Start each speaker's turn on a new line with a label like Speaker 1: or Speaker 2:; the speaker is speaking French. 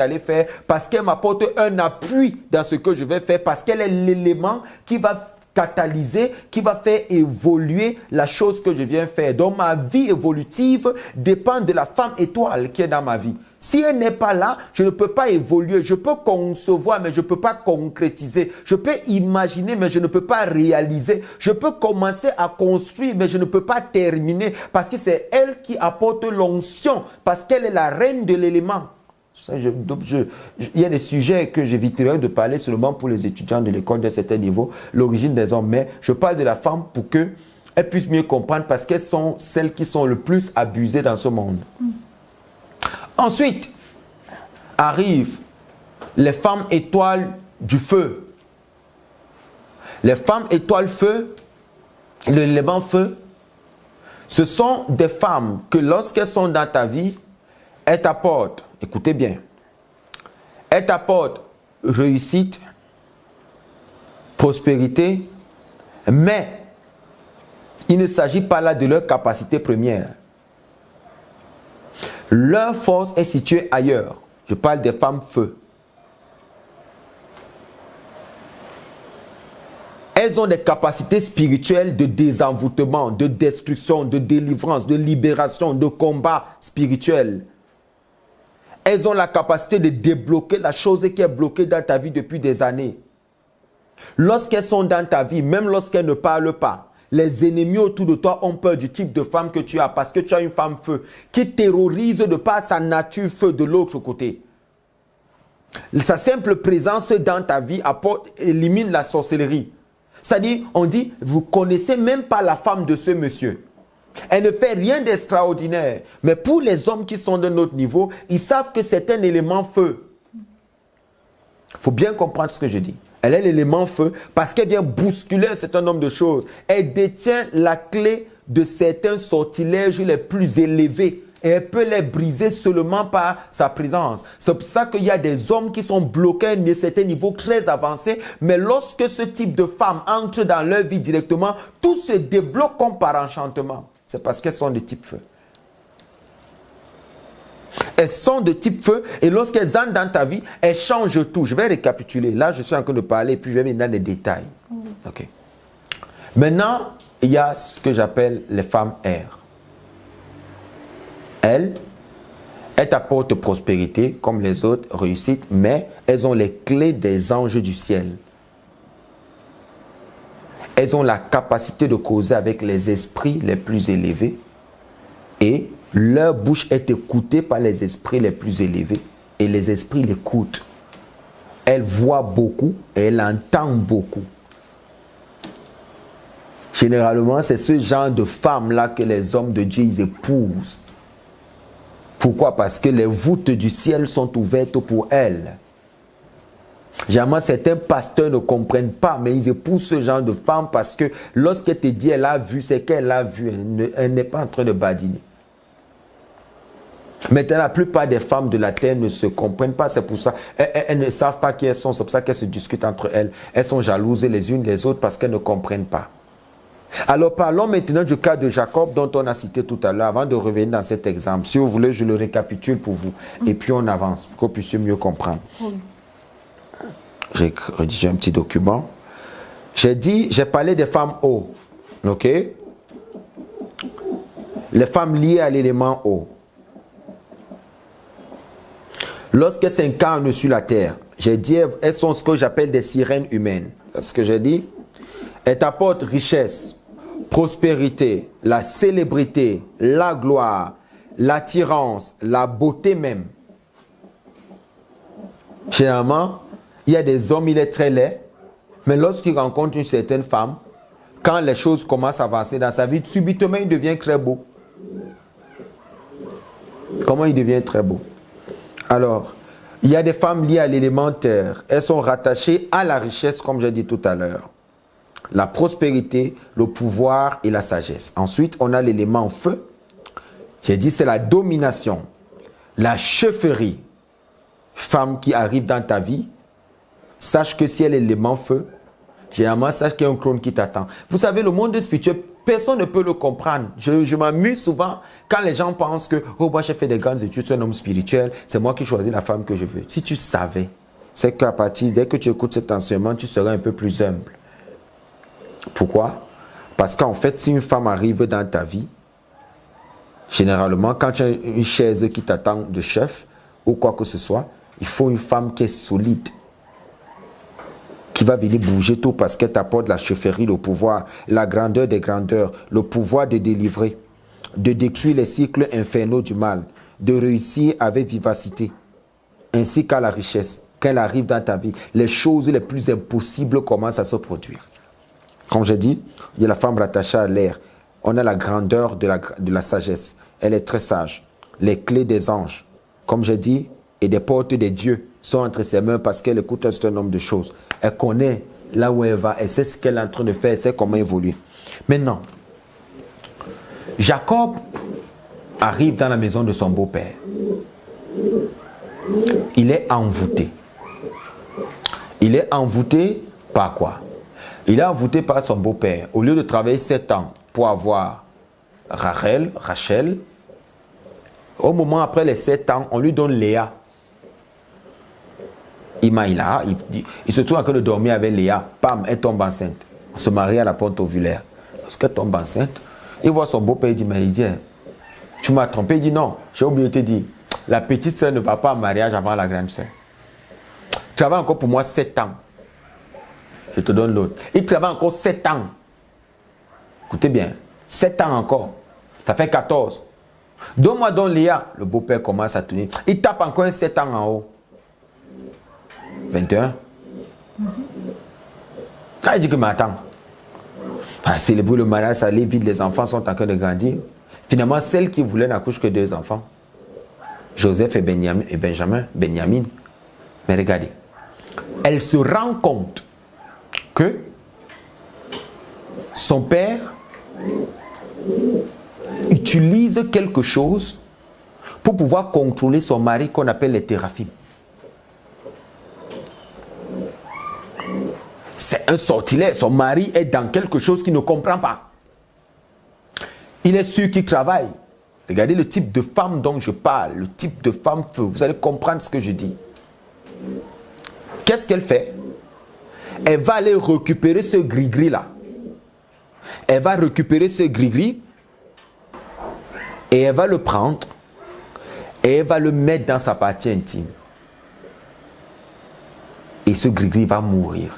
Speaker 1: aller faire, parce qu'elle m'apporte un appui dans ce que je vais faire, parce qu'elle est l'élément qui va catalyser, qui va faire évoluer la chose que je viens faire. Donc ma vie évolutive dépend de la femme étoile qui est dans ma vie. Si elle n'est pas là, je ne peux pas évoluer. Je peux concevoir, mais je ne peux pas concrétiser. Je peux imaginer, mais je ne peux pas réaliser. Je peux commencer à construire, mais je ne peux pas terminer, parce que c'est elle qui apporte l'onction, parce qu'elle est la reine de l'élément. Il y a des sujets que j'éviterai de parler seulement pour les étudiants de l'école d'un certain niveau, l'origine des hommes. Mais je parle de la femme pour qu'elle puisse mieux comprendre, parce qu'elles sont celles qui sont le plus abusées dans ce monde. Ensuite, arrivent les femmes étoiles du feu. Les femmes étoiles feu, l'élément feu, ce sont des femmes que lorsqu'elles sont dans ta vie, elles t'apportent, écoutez bien, elles t'apportent réussite, prospérité, mais il ne s'agit pas là de leur capacité première. Leur force est située ailleurs. Je parle des femmes feu. Elles ont des capacités spirituelles de désenvoûtement, de destruction, de délivrance, de libération, de combat spirituel. Elles ont la capacité de débloquer la chose qui est bloquée dans ta vie depuis des années. Lorsqu'elles sont dans ta vie, même lorsqu'elles ne parlent pas, les ennemis autour de toi ont peur du type de femme que tu as, parce que tu as une femme feu qui terrorise de par sa nature feu de l'autre côté. Sa simple présence dans ta vie élimine la sorcellerie. C'est-à-dire, on dit, vous ne connaissez même pas la femme de ce monsieur. Elle ne fait rien d'extraordinaire. Mais pour les hommes qui sont de notre niveau, ils savent que c'est un élément feu. Il faut bien comprendre ce que je dis. Elle est l'élément feu parce qu'elle vient bousculer un certain nombre de choses. Elle détient la clé de certains sortilèges les plus élevés. Et elle peut les briser seulement par sa présence. C'est pour ça qu'il y a des hommes qui sont bloqués à un certain niveau très avancé. Mais lorsque ce type de femme entre dans leur vie directement, tout se débloque comme par enchantement. C'est parce qu'elles sont de type feu. Elles sont de type feu et lorsqu'elles entrent dans ta vie, elles changent tout. Je vais récapituler. Là, je suis en train de parler et puis je vais mettre dans les détails. Okay. Maintenant, il y a ce que j'appelle les femmes air. Elles t'apportent prospérité comme les autres, réussite, mais elles ont les clés des anges du ciel. Elles ont la capacité de causer avec les esprits les plus élevés et leur bouche est écoutée par les esprits les plus élevés et les esprits l'écoutent. Elle voit beaucoup et elle entend beaucoup. Généralement, c'est ce genre de femmes-là que les hommes de Dieu ils épousent. Pourquoi? Parce que les voûtes du ciel sont ouvertes pour elles. Généralement, certains pasteurs ne comprennent pas, mais ils épousent ce genre de femmes parce que lorsqu'elle te dit elle a vu, c'est qu'elle a vu. Elle n'est pas en train de badiner. Maintenant, la plupart des femmes de la terre ne se comprennent pas, c'est pour ça. Elles ne savent pas qui elles sont, c'est pour ça qu'elles se discutent entre elles. Elles sont jalouses les unes les autres parce qu'elles ne comprennent pas. Alors parlons maintenant du cas de Jacob dont on a cité tout à l'heure, avant de revenir dans cet exemple. Si vous voulez, je le récapitule pour vous. Et puis on avance, pour que vous puissiez mieux comprendre. J'ai rédigé un petit document. J'ai parlé des femmes eau. Ok? Les femmes liées à l'élément eau. Lorsqu'elles s'incarnent sur la terre, j'ai dit, elles sont ce que j'appelle des sirènes humaines. C'est ce que j'ai dit. Elles apportent richesse, prospérité, la célébrité, la gloire, l'attirance, la beauté même. Généralement, il y a des hommes, il est très laid, mais lorsqu'il rencontre une certaine femme, quand les choses commencent à avancer dans sa vie, subitement, il devient très beau. Comment il devient très beau? Alors, il y a des femmes liées à l'élémentaire. Elles sont rattachées à la richesse, comme j'ai dit tout à l'heure. La prospérité, le pouvoir et la sagesse. Ensuite, on a l'élément feu. J'ai dit c'est la domination, la chefferie. Femme qui arrive dans ta vie, sache que si elle est l'élément feu, généralement, sache qu'il y a un trône qui t'attend. Vous savez, le monde spirituel Personne ne peut le comprendre. Je m'amuse souvent quand les gens pensent que « Oh, moi j'ai fait des grandes études, je suis un homme spirituel, c'est moi qui choisis la femme que je veux. » Si tu savais, c'est qu'à partir, dès que tu écoutes cet enseignement, tu seras un peu plus humble. Pourquoi? Parce qu'en fait, si une femme arrive dans ta vie, généralement, quand tu as une chaise qui t'attend de chef ou quoi que ce soit, il faut une femme qui est solide, qui va venir bouger tout parce qu'elle t'apporte la chefferie, le pouvoir, la grandeur des grandeurs, le pouvoir de délivrer, de détruire les cycles infernaux du mal, de réussir avec vivacité, ainsi qu'à la richesse. Quand elle arrive dans ta vie, les choses les plus impossibles commencent à se produire. Comme j'ai dit, il y a la femme rattachée à l'air. On a la grandeur de la sagesse. Elle est très sage. Les clés des anges, comme j'ai dit, et des portes des dieux sont entre ses mains parce qu'elle écoute un certain nombre de choses. Elle connaît là où elle va, elle sait ce qu'elle est en train de faire, elle sait comment évoluer. Maintenant, Jacob arrive dans la maison de son beau-père. Il est envoûté. Il est envoûté par quoi? Il est envoûté par son beau-père. Au lieu de travailler 7 ans pour avoir Rachel, au moment après les 7 ans, on lui donne Léa. Il se trouve en train de dormir avec Léa. Pam, elle tombe enceinte. On se marie à la porte ovulaire. Lorsqu'elle tombe enceinte, il voit son beau-père, il dit, mais il dit, tu m'as trompé. Il dit, non, j'ai oublié de te dire, la petite soeur ne va pas en mariage avant la grande soeur. Tu travailles encore pour moi 7 ans. Je te donne l'autre. Il travaille encore 7 ans. Écoutez bien, 7 ans encore. Ça fait 14. Donne-moi donc Léa. Le beau-père commence à tenir. Il tape encore un 7 ans en haut. 21. Ah, il dit que, mais attends. Célébrer le mariage, ça allait vite, les enfants sont en train de grandir. Finalement, celle qui voulait n'accouche que 2 enfants. Joseph et Benjamin. Mais regardez. Elle se rend compte que son père utilise quelque chose pour pouvoir contrôler son mari qu'on appelle les théraphim. C'est un sortilège. Son mari est dans quelque chose qu'il ne comprend pas. Il est sûr qu'il travaille. Regardez le type de femme dont je parle, le type de femme feu. Vous allez comprendre ce que je dis. Qu'est-ce qu'elle fait? Elle va aller récupérer ce gris-gris là. Elle va récupérer ce gris-gris et elle va le prendre et elle va le mettre dans sa partie intime. Et ce gris-gris va mourir.